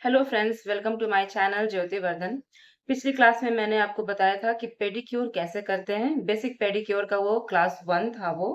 Hello friends, welcome to my channel Jyoti Vardhan. पिछली class में मैंने आपको बताया था कि पेडिक्योर कैसे करते हैं। बेसिक पेडिक्योर का वो क्लास 1 था वो।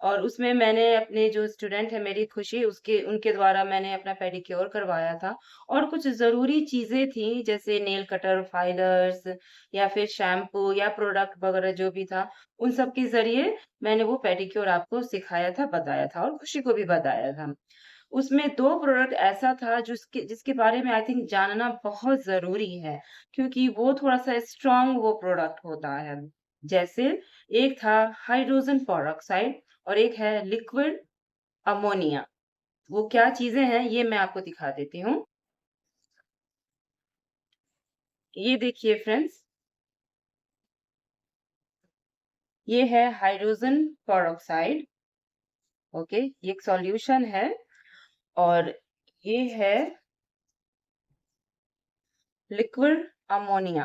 और उसमें मैंने अपने जो स्टूडेंट है मेरी खुशी उसके उनके द्वारा मैंने अपना पेडिक्योर करवाया था। और कुछ ज़रूरी चीज़ें थी जैसे नेल कटर, फाइलर्स या फिर शैम्पू या प्रोडक्ट वगैरह जो भी था, उन सब के ज़रिए मैंने वो पेडिक्योर आपको सिखाया था, बताया था और खुशी को भी बताया था। उसमें 2 प्रोडक्ट ऐसा था जिसके जिसके बारे में आई थिंक जानना बहुत ज़रूरी है, क्योंकि वो थोड़ा-सा स्ट्रॉन्ग वो प्रोडक्ट होता है। जैसे एक था हाइड्रोजन पेरोक्साइड और एक है लिक्विड अमोनिया। वो क्या चीज़ें हैं ये मैं आपको दिखा देती हूँ। ये देखिए फ्रेंड्स, ये है हाइड्रोजन पेरोक्साइड। ओके, ये एक सॉल्यूशन है। और ये है लिक्विड अमोनिया।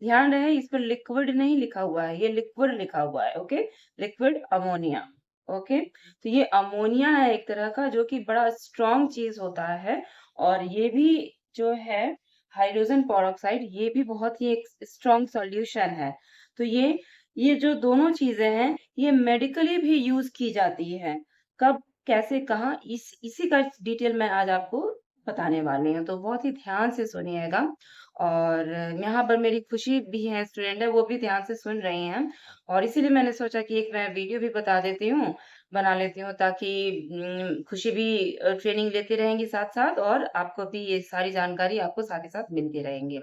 ध्यान रहे इस पर लिक्विड नहीं लिखा हुआ है, ये लिक्विड लिखा हुआ है। Okay, liquid ammonia. ओके, तो ये अमोनिया है एक तरह का जो कि बड़ा स्ट्रॉन्ग चीज होता है। और ये भी जो है हाइड्रोजन पेरोक्साइड, ये भी बहुत ही एक स्ट्रॉन्ग सॉल्यूशन है। तो ये जो दोनों चीजें हैं ये मेडिकली भी यूज की जाती है। कब, कैसे, कहाँ, इसी का डिटेल मैं आज आपको बताने वाली हूँ, तो बहुत ही ध्यान से सुनिएगा। और यहाँ पर मेरी खुशी भी है, स्टूडेंट है, वो भी ध्यान से सुन रही हैं। और इसीलिए मैंने सोचा कि एक मैं वीडियो भी बता देती हूँ, बना लेती हूँ, ताकि खुशी भी ट्रेनिंग लेती रहेंगी साथ-साथ और आपको भी ये सारी जानकारी आपको साथ ही साथ मिलती रहेंगी।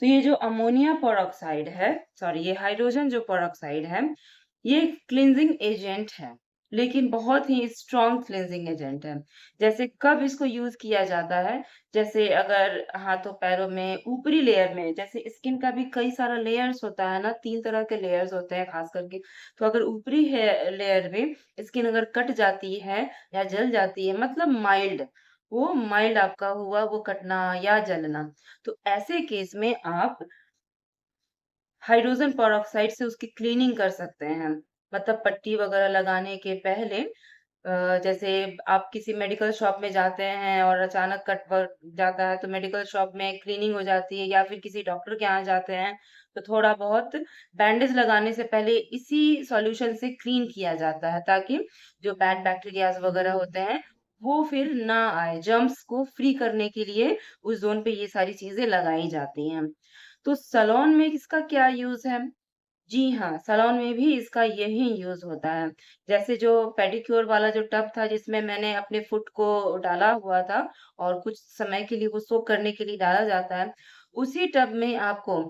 तो ये जो अमोनिया पेरोक्साइड है, सॉरी ये हाइड्रोजन जो पेरोक्साइड है, ये क्लींजिंग एजेंट है, लेकिन बहुत ही स्ट्रॉन्ग क्लींजिंग एजेंट है। जैसे कब इसको यूज किया जाता है, जैसे अगर हाथों पैरों में ऊपरी लेयर में, जैसे स्किन का भी कई सारा लेयर्स होता है ना, 3 तरह के लेयर्स होते हैं खास करके। तो अगर ऊपरी है लेयर में स्किन अगर कट जाती है या जल जाती है, मतलब माइल्ड, वो माइल्ड आपका हुआ वो कटना या जलना, तो ऐसे केस में आप हाइड्रोजन पेरोक्साइड से उसकी क्लीनिंग कर सकते हैं। मतलब पट्टी वगैरह लगाने के पहले जैसे आप किसी मेडिकल शॉप में जाते हैं और अचानक कट पड़ जाता है, तो मेडिकल शॉप में क्लीनिंग हो जाती है, या फिर किसी डॉक्टर के यहाँ जाते हैं, तो थोड़ा बहुत बैंडेज लगाने से पहले इसी सॉल्यूशन से क्लीन किया जाता है, ताकि जो बैड बैक्टीरियाज वगैरह होते हैं वो फिर ना आए। जर्म्स को फ्री करने के लिए उस ज़ोन पे ये सारी चीज़ें लगाई जाती हैं। तो सैलून में इसका क्या यूज़ है? जी हाँ, सैलून में भी इसका यही यूज़ होता है। जैसे जो पेडिक्योर वाला जो टब था जिसमें मैंने अपने फुट को डाला हुआ था और कुछ समय के लिए वो सोक करने के लिए डाला जाता है, उसी टब में आपको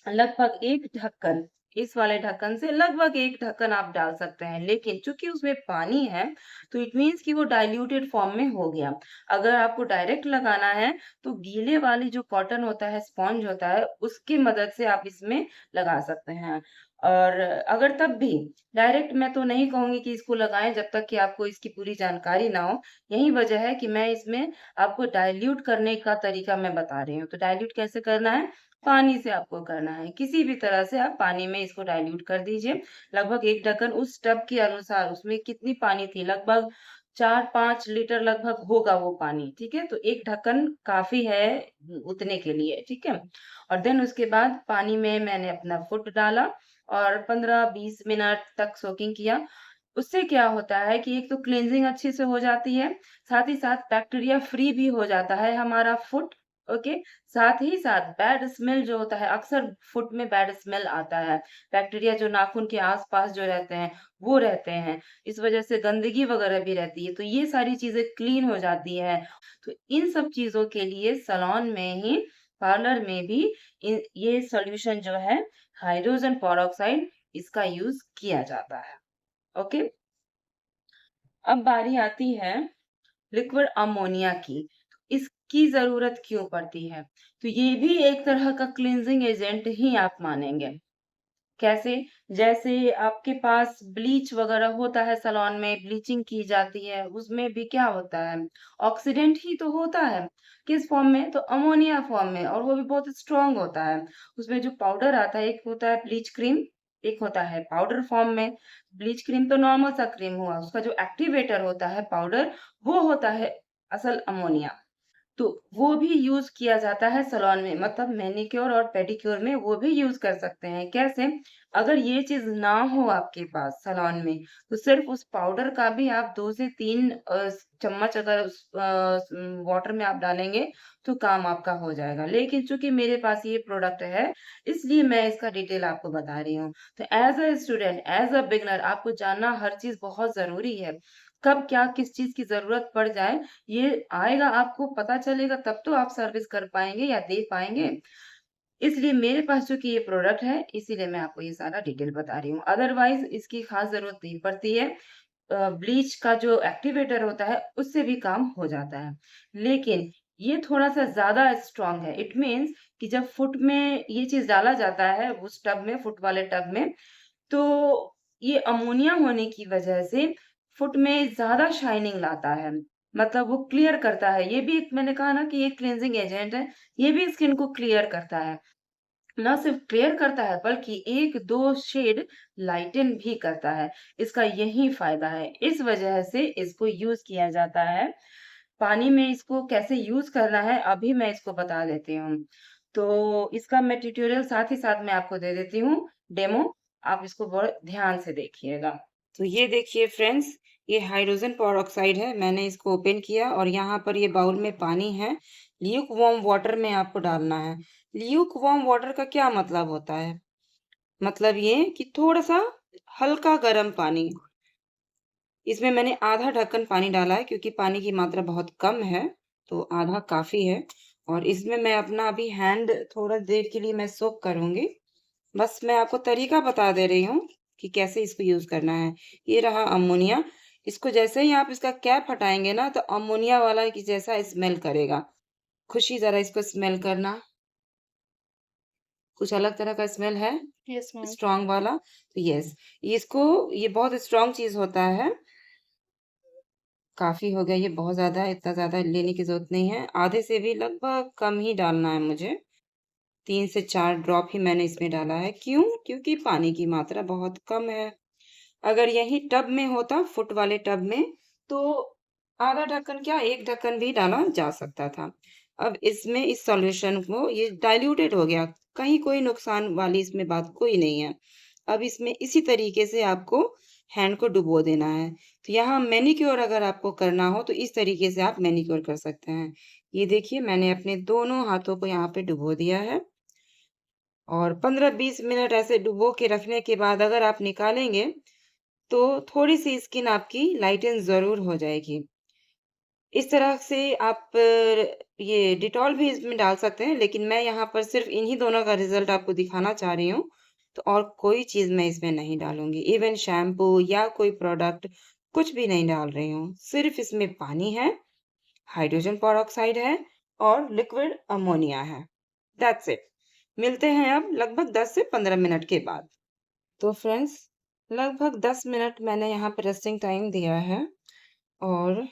लगभग 1 ढक्कन, इस वाले ढक्कन से लगभग 1 ढक्कन आप डाल सकते हैं। लेकिन चूँकि उसमें पानी है, तो इट मीन्स कि वो डाइल्यूटेड फॉर्म में हो गया। अगर आपको डायरेक्ट लगाना है, तो गीले वाली जो कॉटन होता है, स्पॉन्ज होता है, उसकी मदद से आप इसमें लगा सकते हैं। और अगर तब भी डायरेक्ट मैं तो नहीं कहूँगी कि इसको लगाएँ जब तक कि आपको इसकी पूरी जानकारी ना हो। यही वजह है कि मैं इसमें आपको डाइल्यूट करने का तरीका मैं बता रही हूँ। तो डाइल्यूट कैसे करना है? पानी से आपको करना है। किसी भी तरह से आप पानी में इसको डाइल्यूट कर दीजिए। लगभग 1 ढक्कन उस टब के अनुसार, उसमें कितनी पानी थी, लगभग 4-5 लीटर लगभग होगा वो पानी, ठीक है? तो 1 ढक्कन काफ़ी है उतने के लिए, ठीक है? और देन उसके बाद पानी में मैंने अपना फुट डाला और 15-20 मिनट तक सोकिंग किया। उससे क्या होता है कि एक तो क्लींजिंग अच्छे से हो जाती है, साथ ही साथ बैक्टीरिया फ्री भी हो जाता है हमारा फुट। ओके, साथ ही साथ बैड स्मेल जो होता है, अक्सर फुट में बैड स्मेल आता है। बैक्टीरिया जो नाखून के आस-पास जो रहते हैं, वो रहते हैं। इस वजह से गंदगी वगैरह भी रहती है, तो ये सारी चीज़ें क्लीन हो जाती है। तो इन सब चीज़ों के लिए सैलून में ही, पार्लर में भी ये सॉल्यूशन जो है हाइड्रोजन पेरोक्साइड, इसका यूज़ किया जाता है। ओके, अब बारी आती है लिक्विड अमोनिया की। इसकी ज़रूरत क्यों पड़ती है? तो ये भी एक तरह का क्लींजिंग एजेंट ही आप मानेंगे। कैसे? जैसे आपके पास ब्लीच वगैरह होता है, सैलून में ब्लीचिंग की जाती है, उसमें भी क्या होता है? ऑक्सीडेंट ही तो होता है। किस फॉर्म में? तो अमोनिया फॉर्म में, और वो भी बहुत स्ट्रॉन्ग होता है। उसमें जो पाउडर आता है, एक होता है ब्लीच क्रीम, एक होता है पाउडर फॉर्म में। ब्लीच क्रीम तो नॉर्मल सा क्रीम हुआ, उसका जो एक्टिवेटर होता है पाउडर, वो होता है असल अमोनिया। तो वो भी यूज़ किया जाता है सैलून में, मतलब मैनीक्योर और पेडिक्योर में वो भी यूज़ कर सकते हैं। कैसे? अगर ये चीज़ ना हो आपके पास सैलून में, तो सिर्फ़ उस पाउडर का भी आप 2 से 3 चम्मच अगर उस वाटर में आप डालेंगे, तो काम आपका हो जाएगा। लेकिन चूँकि मेरे पास ये प्रोडक्ट है, इसलिए मैं इसका डिटेल आपको बता रही हूँ। तो as a student, as a beginner आपको जानना हर चीज़ बहुत ज़रूरी है। कब क्या किस चीज़ की ज़रूरत पड़ जाए, ये आएगा आपको पता चलेगा तब तो आप सर्विस कर पाएँगे या दे पाएँगे। इसलिए मेरे पास चूँकि ये प्रोडक्ट है, इसीलिए मैं आपको ये सारा डिटेल बता रही हूँ। अदरवाइज़ इसकी ख़ास ज़रूरत नहीं पड़ती है। ब्लीच का जो एक्टिवेटर होता है, उससे भी काम हो जाता है। लेकिन ये थोड़ा-सा ज़्यादा स्ट्रॉन्ग है। इट मीन्स कि जब फुट में ये चीज़ डाला जाता है, उस टब में, फुट वाले टब में, तो ये अमोनिया होने की वजह से फुट में ज़्यादा शाइनिंग लाता है। मतलब वो क्लियर करता है। ये भी एक मैंने कहा ना कि एक क्लींजिंग एजेंट है, ये भी स्किन को क्लियर करता है। ना सिर्फ क्लियर करता है बल्कि 1-2 शेड लाइटन भी करता है। इसका यही फ़ायदा है। इस वजह से इसको यूज़ किया जाता है। पानी में इसको कैसे यूज़ करना है अभी मैं इसको बता देती हूँ। तो इसका मैं ट्यूटोरियल साथ ही साथ मैं आपको दे देती हूँ डेमो, आप इसको बड़े ध्यान से देखिएगा। तो ये देखिए फ्रेंड्स, ये हाइड्रोजन पेरोक्साइड है, मैंने इसको ओपन किया और यहाँ पर ये बाउल में पानी है, ल्यूक वार्म वाटर में आपको डालना है। ल्यूक वार्म वाटर का क्या मतलब होता है? मतलब ये कि थोड़ा-सा हल्का गर्म पानी। इसमें मैंने आधा ढक्कन पानी डाला है क्योंकि पानी की मात्रा बहुत कम है, तो आधा काफ़ी है। और इसमें मैं अपना अभी हैंड थोड़ा देर के लिए मैं सोक करूँगी। बस मैं आपको तरीका बता दे रही हूँ कि कैसे इसको यूज़ करना है। ये रहा अमोनिया, इसको जैसे ही आप इसका कैप हटाएँगे ना तो अमोनिया वाला की जैसा स्मेल करेगा। खुशी ज़रा इसको स्मेल करना, कुछ अलग तरह का स्मेल है, यस मैम। स्ट्रॉन्ग वाला। तो यस, इसको ये बहुत स्ट्रॉन्ग चीज़ होता है। काफ़ी हो गया ये बहुत ज़्यादा, इतना ज़्यादा लेने की ज़रूरत नहीं है। आधे से भी लगभग कम ही डालना है मुझे। 3 से 4 ड्रॉप ही मैंने इसमें डाला है। क्यों? क्योंकि पानी की मात्रा बहुत कम है। अगर यही टब में होता, फुट वाले टब में, तो आधा ढक्कन क्या 1 ढक्कन भी डाला जा सकता था। अब इसमें इस सॉल्यूशन को ये डाइल्यूटेड हो गया, कहीं कोई नुकसान वाली इसमें बात कोई नहीं है। अब इसमें इसी तरीके से आपको हैंड को डुबो देना है। तो यहाँ मैनीक्योर अगर आपको करना हो तो इस तरीके से आप मैनीक्योर कर सकते हैं। ये देखिए मैंने अपने दोनों हाथों को यहाँ पे डुबो दिया है और 15-20 मिनट ऐसे डुबो के रखने के बाद अगर आप निकालेंगे तो थोड़ी-सी स्किन आपकी लाइटन ज़रूर हो जाएगी। इस तरह से आप ये डिटॉल भी इसमें डाल सकते हैं, लेकिन मैं यहाँ पर सिर्फ़ इन्हीं दोनों का रिज़ल्ट आपको दिखाना चाह रही हूँ, तो और कोई चीज़ मैं इसमें नहीं डालूँगी। इवन शैम्पू या कोई प्रोडक्ट कुछ भी नहीं डाल रही हूँ। सिर्फ़ इसमें पानी है, हाइड्रोजन पेरोक्साइड है और लिक्विड अमोनिया है। That's it. मिलते हैं अब लगभग 10 से 15 मिनट के बाद। तो फ्रेंड्स, लगभग 10 मिनट मैंने यहाँ पे रेस्टिंग टाइम दिया है और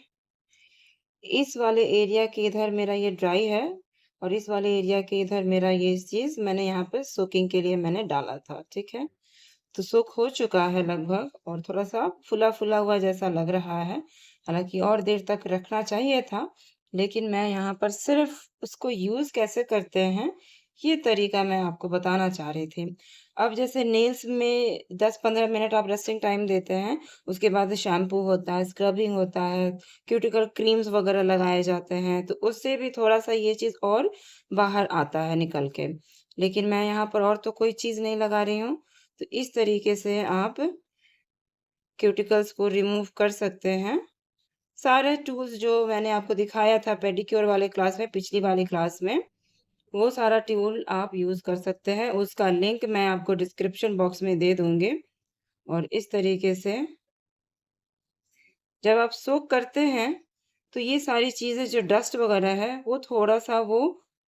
इस वाले एरिया के इधर मेरा ये ड्राई है और इस वाले एरिया के इधर मेरा ये चीज़ मैंने यहाँ पे सोकिंग के लिए मैंने डाला था, ठीक है? तो सोक हो चुका है लगभग और थोड़ा-सा फूला-फूला हुआ जैसा लग रहा है। हालाँकि और देर तक रखना चाहिए था, लेकिन मैं यहाँ पर सिर्फ़ उसको यूज़ कैसे करते हैं, ये तरीका मैं आपको बताना चाह रही थी। अब जैसे नेल्स में 10-15 मिनट आप रेस्टिंग टाइम देते हैं, उसके बाद शैम्पू होता है, स्क्रबिंग होता है, क्यूटिकल क्रीम्स वग़ैरह लगाए जाते हैं, तो उससे भी थोड़ा-सा ये चीज़ और बाहर आता है निकल के। लेकिन मैं यहाँ पर और तो कोई चीज़ नहीं लगा रही हूँ, तो इस तरीके से आप क्यूटिकल्स को रिमूव कर सकते हैं। सारे टूल्स जो मैंने आपको दिखाया था पेडिक्योर वाले क्लास में, पिछली वाली क्लास में, वो सारा टूल आप यूज़ कर सकते हैं। उसका लिंक मैं आपको डिस्क्रिप्शन बॉक्स में दे दूँगी और इस तरीके से जब आप सोक करते हैं, तो ये सारी चीज़ें जो डस्ट वगैरह है, वो थोड़ा-सा वो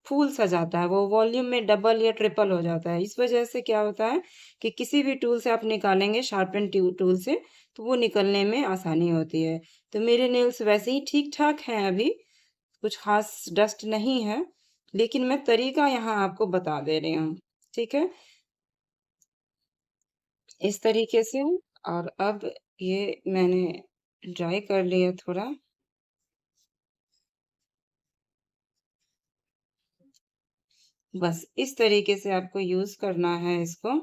फूल सा जाता है, वो वॉल्यूम में डबल या ट्रिपल हो जाता है। इस वजह से क्या होता है कि किसी भी टूल से आप निकालेंगे शार्पन टूल से, तो वो निकलने में आसानी होती है। तो मेरे नेल्स वैसे ही ठीक-ठाक हैं अभी, कुछ ख़ास डस्ट नहीं है, लेकिन मैं तरीका यहाँ आपको बता दे रही हूँ, ठीक है? इस तरीके से और अब ये मैंने ड्राई कर लिया थोड़ा। बस इस तरीके से आपको यूज़ करना है इसको।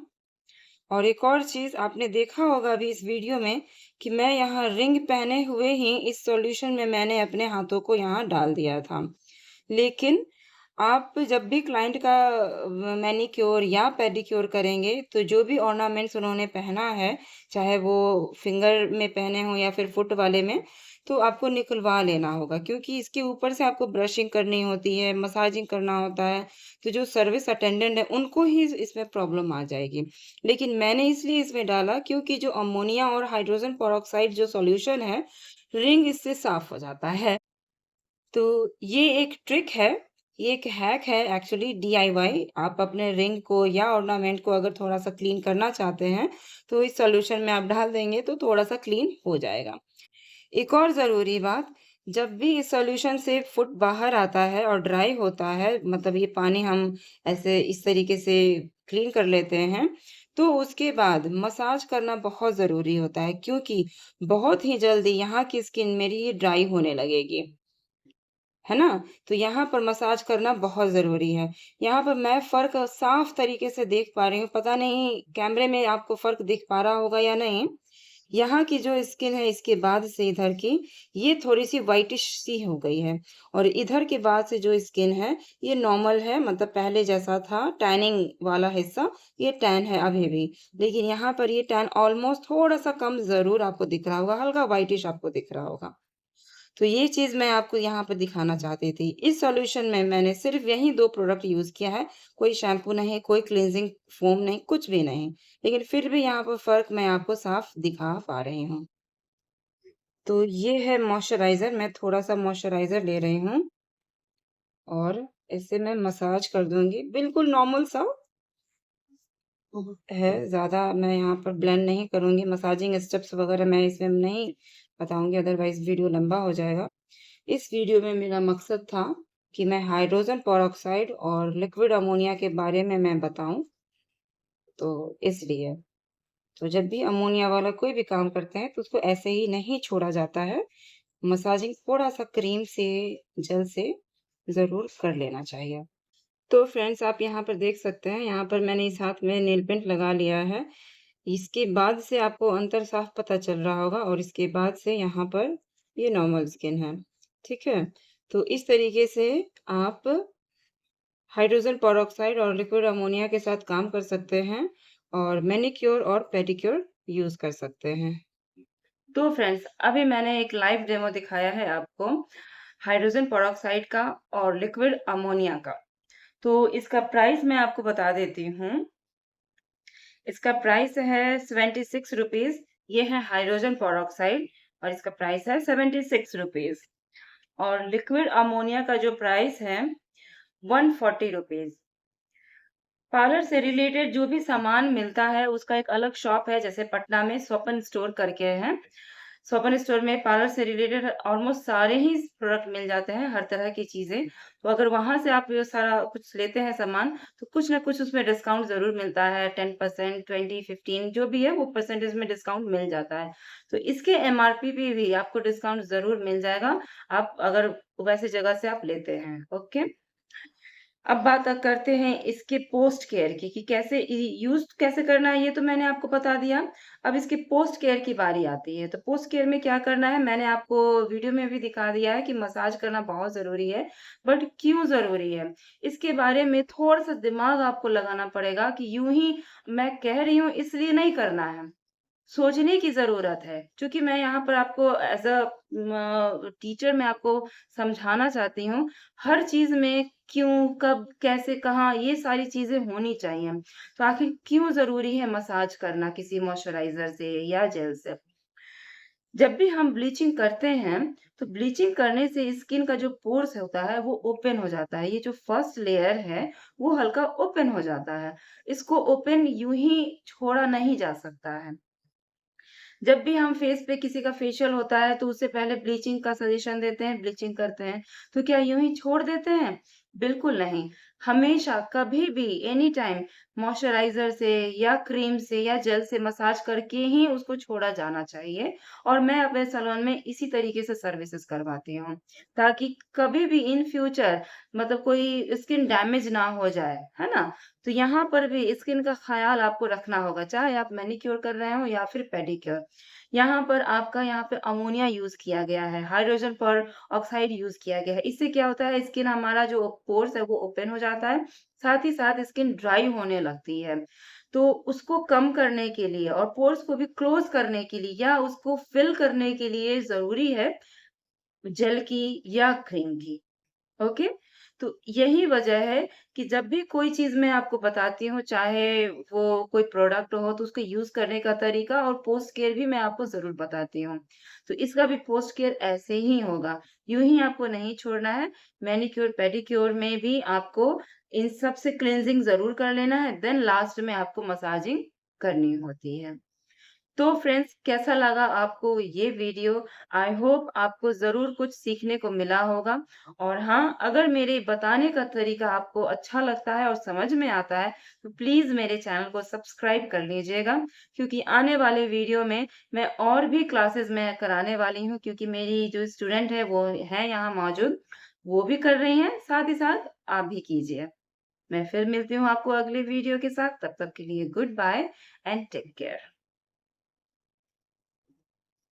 और एक और चीज़ आपने देखा होगा अभी इस वीडियो में कि मैं यहाँ रिंग पहने हुए ही इस सॉल्यूशन में मैंने अपने हाथों को यहाँ डाल दिया था। लेकिन आप जब भी क्लाइंट का मैनीक्योर या पेडिक्योर करेंगे, तो जो भी ऑर्नामेंट्स उन्होंने पहना है, चाहे वो फिंगर में पहने हों या फिर फुट वाले में, तो आपको निकलवा लेना होगा क्योंकि इसके ऊपर से आपको ब्रशिंग करनी होती है, मसाजिंग करना होता है, तो जो सर्विस अटेंडेंट है, उनको ही इसमें प्रॉब्लम आ जाएगी। लेकिन मैंने इसलिए इसमें डाला क्योंकि जो अमोनिया और हाइड्रोजन पेरोक्साइड जो सॉल्यूशन है, रिंग इससे साफ हो जाता है। तो ये एक ट्रिक है, ये एक हैक है एक्चुअली डीआईवाई। आप अपने रिंग को या ऑर्नामेंट को अगर थोड़ा-सा क्लीन करना चाहते हैं, तो इस सॉल्यूशन में आप डाल देंगे तो थोड़ा-सा क्लीन हो जाएगा। एक और ज़रूरी बात, जब भी इस सॉल्यूशन से फुट बाहर आता है और ड्राई होता है, मतलब ये पानी हम ऐसे इस तरीके से क्लीन कर लेते हैं, तो उसके बाद मसाज करना बहुत ज़रूरी होता है क्योंकि बहुत ही जल्दी यहाँ की स्किन मेरी ये ड्राई होने लगेगी। है ना? तो यहाँ पर मसाज करना बहुत ज़रूरी है। यहाँ पर मैं फ़र्क साफ़ तरीके से देख पा रही हूँ, पता नहीं कैमरे में आपको फ़र्क दिख पा रहा होगा या नहीं? यहाँ की जो स्किन है इसके बाद से इधर की, ये थोड़ी-सी व्हाइटिश सी हो गई है और इधर के बाद से जो स्किन है, ये नॉर्मल है मतलब पहले जैसा था टैनिंग वाला हिस्सा, ये टैन है अभी भी। लेकिन यहाँ पर ये टैन ऑलमोस्ट थोड़ा-सा कम ज़रूर आपको दिख रहा होगा, हल्का व्हाइटिश आपको दिख रहा होगा। तो ये चीज़ मैं आपको यहाँ पे दिखाना चाहती थी। इस सॉल्यूशन में मैंने सिर्फ़ यही 2 प्रोडक्ट यूज़ किया है, कोई शैम्पू नहीं, कोई क्लींजिंग फ़ोम नहीं, कुछ भी नहीं। लेकिन फिर भी यहाँ पर फ़र्क मैं आपको साफ़ दिखा पा रही हूँ। तो ये है मॉइस्चराइज़र, मैं थोड़ा-सा मॉइस्चराइज़र ले रही हूँ और इसे मैं मसाज कर दूँगी, बिल्कुल नॉर्मल सा है, ज़्यादा मैं यहाँ पर ब्लेंड नहीं करूँगी, मसाजिंग स्टेप्स वग़ैरह मैं इसमें नहीं बताऊँगी अदरवाइज़ वीडियो लंबा हो जाएगा। इस वीडियो में मेरा मकसद था कि मैं हाइड्रोजन पेरोक्साइड और लिक्विड अमोनिया के बारे में मैं बताऊँ, तो इसलिए। तो जब भी अमोनिया वाला कोई भी काम करते हैं, तो उसको ऐसे ही नहीं छोड़ा जाता है। मसाजिंग थोड़ा-सा क्रीम से, जेल से ज़रूर कर लेना चाहिए। तो फ्रेंड्स आप यहाँ पर देख सकते हैं, यहाँ पर मैंने इस हाथ में नेल पेंट लगा लिया है। इसके बाद से आपको अंतर साफ पता चल रहा होगा और इसके बाद से यहाँ पर ये नॉर्मल स्किन है, ठीक है? तो इस तरीके से आप हाइड्रोजन पेरोक्साइड और लिक्विड अमोनिया के साथ काम कर सकते हैं और मैनीक्योर और पेडिक्योर यूज़ कर सकते हैं। तो फ्रेंड्स अभी मैंने एक लाइव डेमो दिखाया है आपको हाइड्रोजन पेरोक्साइड का और लिक्विड अमोनिया का। तो इसका प्राइस मैं आपको बता देती हूँ। इसका प्राइस है 76 रुपीज़। ये है हाइड्रोजन पेरोक्साइड और इसका प्राइस है 76 रुपीज़ और लिक्विड अमोनिया का जो प्राइस है 140 रुपीज़। पार्लर से रिलेटेड जो भी सामान मिलता है उसका एक अलग शॉप है, जैसे पटना में स्वपन स्टोर करके है। स्वपन स्टोर में पार्लर से रिलेटेड ऑलमोस्ट सारे ही प्रोडक्ट मिल जाते हैं, हर तरह की चीज़ें। तो अगर वहाँ से आप ये सारा कुछ लेते हैं सामान, तो कुछ ना कुछ उसमें डिस्काउंट ज़रूर मिलता है, 10%, 20, 15 जो भी है वो परसेंटेज में डिस्काउंट मिल जाता है। तो इसके एमआरपी पे भी आपको डिस्काउंट ज़रूर मिल जाएगा, आप अगर वैसे जगह से आप लेते हैं, ओके? अब बात करते हैं इसके पोस्ट केयर की कि कैसे यूज कैसे करना है, ये तो मैंने आपको बता दिया। अब इसके पोस्ट केयर की बारी आती है, तो पोस्ट केयर में क्या करना है मैंने आपको वीडियो में भी दिखा दिया है कि मसाज करना बहुत जरूरी है। बट क्यों जरूरी है इसके बारे में थोड़ा सा दिमाग आपको लगाना पड़ेगा कि यूं ही मैं कह रही हूँ इसलिए नहीं करना है, सोचने की ज़रूरत है, क्योंकि मैं यहाँ पर आपको एज़ अ टीचर मैं आपको समझाना चाहती हूँ, हर चीज़ में क्यों, कब, कैसे, कहाँ, ये सारी चीज़ें होनी चाहिए। तो आखिर क्यों ज़रूरी है मसाज करना किसी मॉइस्चराइज़र से या जेल से? जब भी हम ब्लीचिंग करते हैं, तो ब्लीचिंग करने से स्किन का जो पोर्स होता है, वो ओपन हो जाता है। ये जो फर्स्ट लेयर है, वो हल्का ओपन हो जाता है। इसको ओपन यूँ ही छोड़ा नहीं जा सकता है। जब भी हम फेस पे किसी का फेशियल होता है तो उससे पहले ब्लीचिंग का सजेशन देते हैं, ब्लीचिंग करते हैं। तो क्या यूँ ही छोड़ देते हैं? बिल्कुल नहीं। हमेशा कभी भी एनी टाइम मॉइस्चराइज़र से या क्रीम से या जेल से मसाज करके ही उसको छोड़ा जाना चाहिए और मैं अपने सैलून में इसी तरीके से सर्विसेज़ करवाती हूँ, ताकि कभी भी इन फ्यूचर मतलब कोई स्किन डैमेज ना हो जाए, है ना? तो यहाँ पर भी स्किन का ख़्याल आपको रखना होगा, चाहे आप मैनीक्योर कर रहे हो या फिर पेडीक्योर। यहाँ पर आपका यहाँ पे अमोनिया यूज़ किया गया है, हाइड्रोजन पर ऑक्साइड यूज़ किया गया है। इससे क्या होता है स्किन हमारा जो पोर्स है वो ओपन हो जाता है, साथ ही साथ स्किन ड्राई होने लगती है। तो उसको कम करने के लिए और पोर्स को भी क्लोज़ करने के लिए या उसको फिल करने के लिए ज़रूरी है जेल की या क्रीम की। ओके? तो यही वजह है कि जब भी कोई चीज़ मैं आपको बताती हूँ, चाहे वो कोई प्रोडक्ट हो, तो उसको यूज़ करने का तरीका और पोस्ट केयर भी मैं आपको ज़रूर बताती हूँ। तो इसका भी पोस्ट केयर ऐसे ही होगा, यूँ ही आपको नहीं छोड़ना है। मैनीक्योर, पेडीक्योर में भी आपको इन सब से क्लींजिंग ज़रूर कर लेना है, देन लास्ट में आपको मसाजिंग करनी होती है। तो फ्रेंड्स कैसा लगा आपको ये वीडियो? आई होप आपको ज़रूर कुछ सीखने को मिला होगा और हाँ, अगर मेरे बताने का तरीका आपको अच्छा लगता है और समझ में आता है, तो प्लीज़ मेरे चैनल को सब्सक्राइब कर लीजिएगा क्योंकि आने वाले वीडियो में मैं और भी क्लासेस मैं कराने वाली हूँ क्योंकि मेरी जो स्टूडेंट है वो है यहाँ मौजूद, वो भी कर रही हैं, साथ ही साथ आप भी कीजिए। मैं फिर मिलती हूँ आपको अगले वीडियो के साथ, तब तक के लिए goodbye and take care.